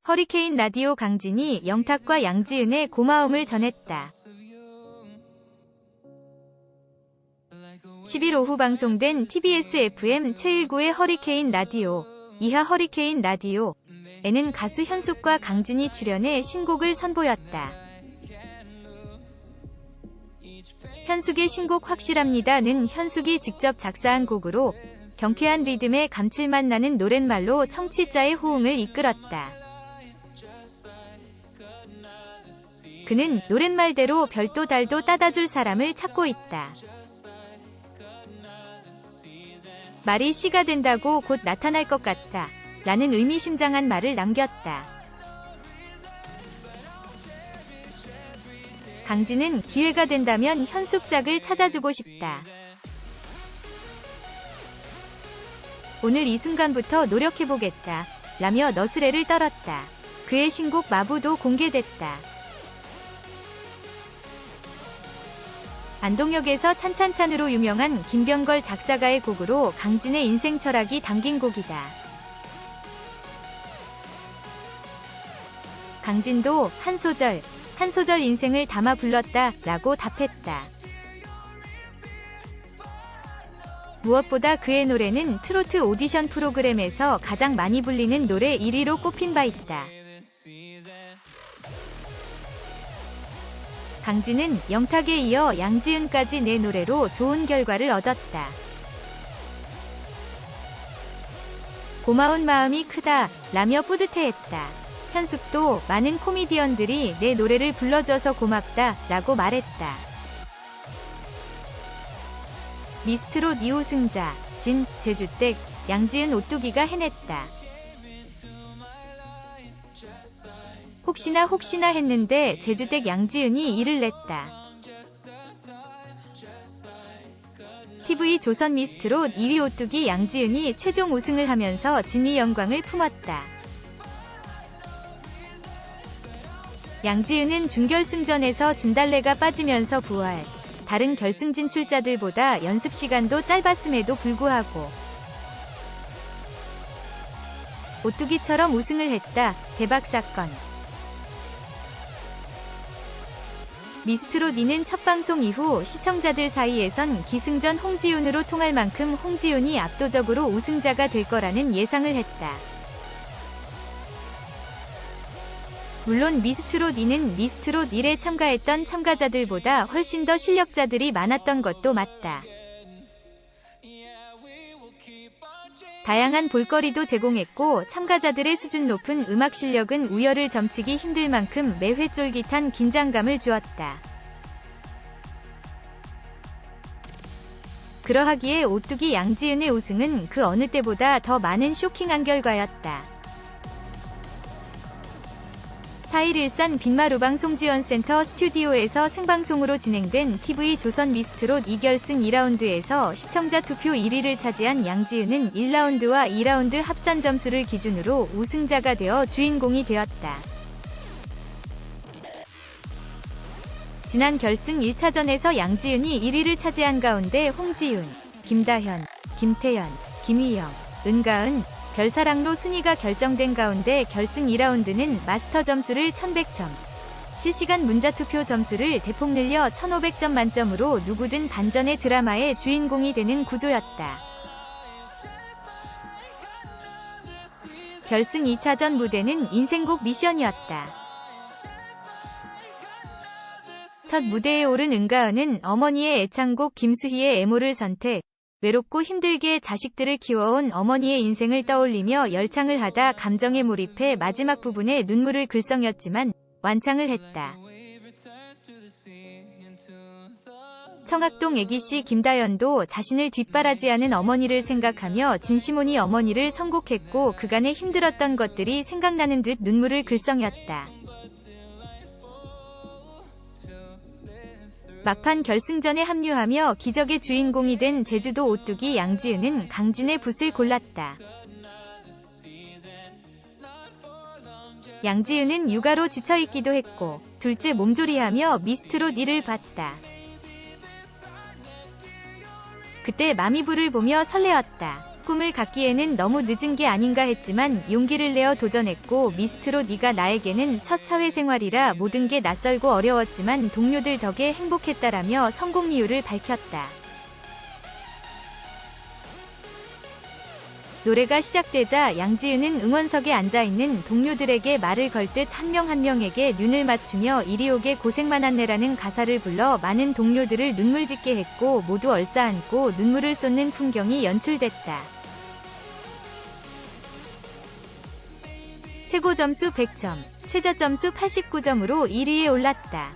허리케인 라디오 강진이 영탁과 양지은의 고마움을 전했다. 10일 오후 방송된 TBS FM 최일구의 허리케인 라디오, 이하 허리케인 라디오에는 가수 현숙과 강진이 출연해 신곡을 선보였다. 현숙의 신곡 확실합니다는 현숙이 직접 작사한 곡으로 경쾌한 리듬에 감칠맛 나는 노랫말로 청취자의 호응을 이끌었다. 그는 노랫말대로 별도 달도 따다줄 사람을 찾고 있다. 말이 시가 된다고 곧 나타날 것 같다. 라는 의미심장한 말을 남겼다. 강진은 기회가 된다면 현숙작을 찾아주고 싶다. 오늘 이 순간부터 노력해보겠다. 라며 너스레를 떨었다. 그의 신곡 마부도 공개됐다. 안동역에서 찬찬찬으로 유명한 김병걸 작사가의 곡으로 강진의 인생 철학이 담긴 곡이다. 강진도 한 소절 인생을 담아 불렀다 라고 답했다. 무엇보다 그의 노래는 트로트 오디션 프로그램에서 가장 많이 불리는 노래 1위로 꼽힌 바 있다. 강진은 영탁에 이어 양지은까지 내 노래로 좋은 결과를 얻었다. 고마운 마음이 크다 라며 뿌듯해했다. 현숙도 많은 코미디언들이 내 노래를 불러줘서 고맙다 라고 말했다. 미스트롯 2우승자 진, 제주댁, 양지은 오뚜기가 해냈다. 혹시나 했는데 제주댁 양지은이 이를 냈다. TV 조선 미스트롯 2위 오뚜기 양지은이 최종 우승을 하면서 진위 영광을 품었다. 양지은은 준결승전에서 진달래가 빠지면서 부활. 다른 결승 진출자들보다 연습 시간도 짧았음에도 불구하고 오뚜기처럼 우승을 했다. 대박 사건. 미스트롯 2는 첫 방송 이후 시청자들 사이에선 기승전 홍지윤으로 통할 만큼 홍지윤이 압도적으로 우승자가 될 거라는 예상을 했다. 물론 미스트롯 2는 미스트롯 1에 참가했던 참가자들보다 훨씬 더 실력자들이 많았던 것도 맞다. 다양한 볼거리도 제공했고 참가자들의 수준 높은 음악 실력은 우열을 점치기 힘들 만큼 매회 쫄깃한 긴장감을 주었다. 그러하기에 오뚜기 양지은의 우승은 그 어느 때보다 더 많은 쇼킹한 결과였다. 4일 일산 빈마루방 송지원센터 스튜디오에서 생방송으로 진행된 TV 조선 미스트롯 2결승 2라운드에서 시청자 투표 1위를 차지한 양지은은 1라운드와 2라운드 합산 점수를 기준으로 우승자가 되어 주인공이 되었다. 지난 결승 1차전에서 양지은이 1위를 차지한 가운데 홍지윤, 김다현, 김태연, 김희영, 은가은, 별사랑로 순위가 결정된 가운데 결승 2라운드는 마스터 점수를 1100점, 실시간 문자투표 점수를 대폭 늘려 1500점 만점으로 누구든 반전의 드라마의 주인공이 되는 구조였다. 결승 2차전 무대는 인생곡 미션이었다. 첫 무대에 오른 은가은은 어머니의 애창곡 김수희의 애모를 선택, 외롭고 힘들게 자식들을 키워온 어머니의 인생을 떠올리며 열창을 하다 감정에 몰입해 마지막 부분에 눈물을 글썽였지만 완창을 했다. 청학동 애기씨 김다연도 자신을 뒷바라지하는 어머니를 생각하며 진심온이 어머니를 선곡했고 그간에 힘들었던 것들이 생각나는 듯 눈물을 글썽였다. 막판 결승전에 합류하며 기적의 주인공이 된 제주도 오뚜기 양지은은 강진의 붓을 골랐다. 양지은은 육아로 지쳐있기도 했고 둘째 몸조리하며 미스트롯 1을 봤다. 그때 마미부를 보며 설레었다. 꿈을 갖기에는 너무 늦은 게 아닌가 했지만 용기를 내어 도전했고 미스트롯 네가 나에게는 첫 사회생활이라 모든 게 낯설고 어려웠지만 동료들 덕에 행복했다라며 성공 이유를 밝혔다. 노래가 시작되자 양지은은 응원석에 앉아있는 동료들에게 말을 걸듯 한 명 한 명에게 눈을 맞추며 이리 오게 고생 많았네라는 가사를 불러 많은 동료들을 눈물 짓게 했고 모두 얼싸안고 눈물을 쏟는 풍경이 연출됐다. 최고 점수 100점, 최저 점수 89점으로 1위에 올랐다.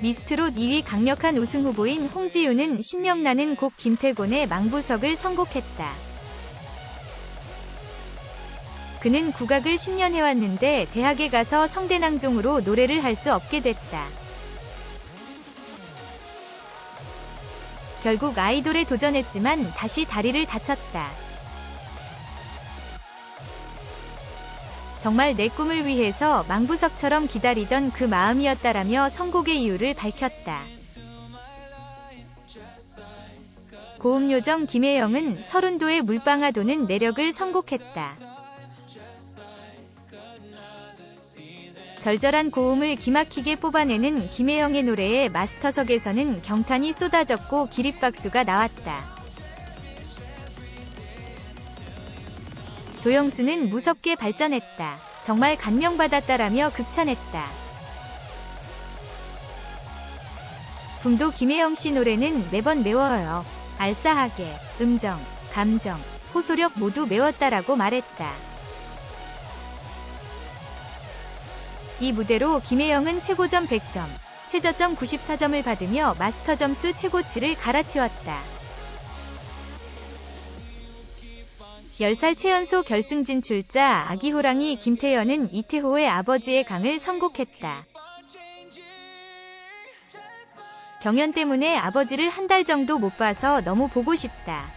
미스트롯 2위 강력한 우승 후보인 홍지윤은 신명나는 곡 김태곤의 망부석을 선곡했다. 그는 국악을 10년 해왔는데 대학에 가서 성대낭종으로 노래를 할 수 없게 됐다. 결국 아이돌에 도전했지만 다시 다리를 다쳤다. 정말 내 꿈을 위해서 망부석처럼 기다리던 그 마음이었다라며 선곡의 이유를 밝혔다. 고음요정 김혜영은 서른도의 물방아 도는 내력을 선곡했다. 절절한 고음을 기막히게 뽑아내는 김혜영의 노래에 마스터석에서는 경탄이 쏟아졌고 기립박수가 나왔다. 조영수는 무섭게 발전했다. 정말 감명받았다라며 극찬했다. 붐도 김혜영 씨 노래는 매번 매워요. 알싸하게, 음정, 감정, 호소력 모두 매웠다라고 말했다. 이 무대로 김혜영은 최고점 100점, 최저점 94점을 받으며 마스터 점수 최고치를 갈아치웠다. 10살 최연소 결승 진출자 아기 호랑이 김태연은 이태호의 아버지의 강을 선곡했다. 경연 때문에 아버지를 한 달 정도 못 봐서 너무 보고 싶다.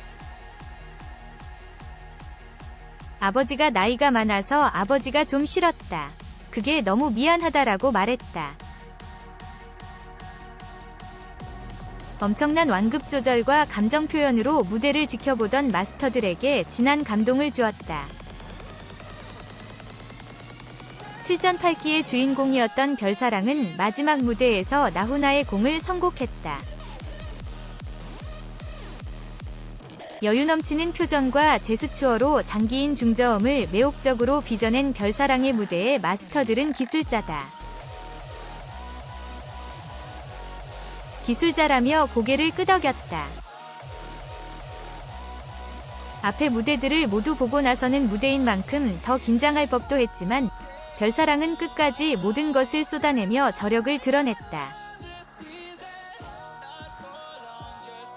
아버지가 나이가 많아서 아버지가 좀 싫었다. 그게 너무 미안하다라고 말했다. 엄청난 완급 조절과 감정 표현으로 무대를 지켜보던 마스터들에게 진한 감동을 주었다. 7전 8기의 주인공이었던 별사랑은 마지막 무대에서 나훈아의 공을 선곡했다. 여유 넘치는 표정과 제스처로 장기인 중저음을 매혹적으로 빚어낸 별사랑의 무대에 마스터들은 기술자다. 기술자라며 고개를 끄덕였다. 앞에 무대들을 모두 보고 나서는 무대인 만큼 더 긴장할 법도 했지만 별사랑은 끝까지 모든 것을 쏟아내며 저력을 드러냈다.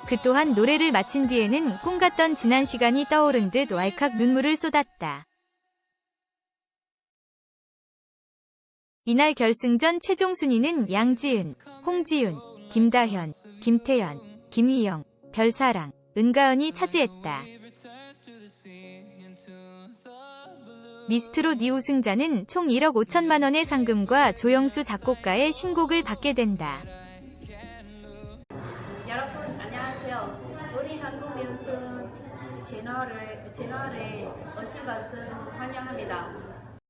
그 또한 노래를 마친 뒤에는 꿈같던 지난 시간이 떠오른 듯 왈칵 눈물을 쏟았다. 이날 결승전 최종 순위는 양지은, 홍지윤, 김다현, 김태연, 김희영, 별사랑, 은가은이 차지했다. 미스트롯 2 우승자는 총 1억 5천만 원의 상금과 조영수 작곡가의 신곡을 받게 된다. 여러분 안녕하세요. 우리 한국 연습 채널에 오신 것을 환영합니다.